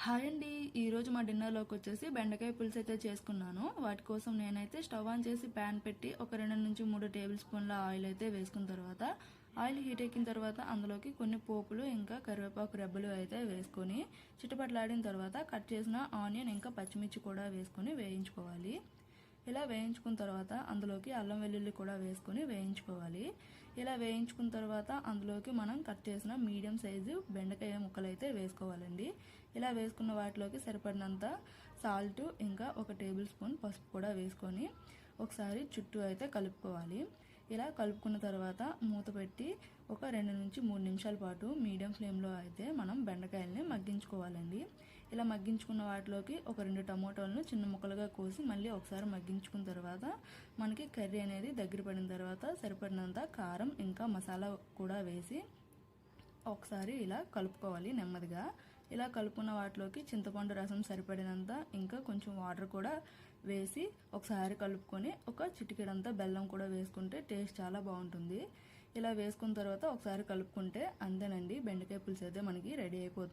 Hi అండి, ఈరోజు మా డిన్నర్లోకి వచ్చేసి బెండకాయ పులుసు అయితే చేసుకున్నాను. వాటి కోసం నేనైతే స్టవ్ ఆన్ చేసి ప్యాన్ పెట్టి ఒక 2 నుంచి 3 టేబుల్ స్పూన్ల ఆయిల్ అయితే వేసుకున్న తర్వాత ఆయిల్ హీట్ ఎక్కిన తర్వాత అందులోకి కొన్ని పోపులు ఇంకా కరివేపాకు రెబ్బలు అయితే వేసుకొని చిటపటలాడిన తర్వాత కట్ చేసిన ఆనియన్ ఇంకా పచ్చిమిర్చి కూడా వేసుకొని వేయించుకోవాలి. ఇలా వేయించుకున్న తర్వాత అందులోకి అల్లం వెల్లుల్లి కూడా వేసుకొని వేయించుకోవాలి. ఇలా వేయించుకున్న తర్వాత అందులోకి మనం కట్ చేసిన మీడియం సైజు బెండకాయ ముక్కలు అయితే వేసుకోవాలండి. ఇలా వేసుకున్న వాటిలోకి సరిపడినంత సాల్ట్ ఇంకా 1 టేబుల్ స్పూన్ పసుపు కూడా వేసుకొని ఒకసారి చుట్టూ అయితే కలుపుకోవాలి. ఇలా కలుపుకున్న తర్వాత మూత పెట్టి ఒక 2 నుంచి 3 నిమిషాల పాటు మీడియం ఫ్లేమ్లో అయితే మనం బెండకాయల్ని మగ్గించుకోవాలండి. ఇలా మగ్గించుకున్న వాటిలోకి ఒక 2 టమోటాలను చిన్న ముక్కలుగా కోసి మళ్ళీ ఒకసారి మగ్గించుకున్న తర్వాత మనకి కర్రీ అనేది దగ్గర పడిన తర్వాత సరిపడినంత కారం ఇంకా మసాలా కూడా వేసి ఒకసారి ఇలా కలుపుకోవాలి నెమ్మదిగా. ఇలా కలుపుకున్న వాటిలోకి చింతపండు రసం సరిపడినంత ఇంకా కొంచెం వాటర్ కూడా వేసి ఒకసారి కలుపుకొని ఒక చిటికెడంతా బెల్లం కూడా వేసుకుంటే టేస్ట్ చాలా బాగుంటుంది. ఇలా వేసుకున్న తర్వాత ఒకసారి కలుపుకుంటే అంతేనండి, బెండకాయ పులుసు అయితే మనకి రెడీ అయిపోతుంది.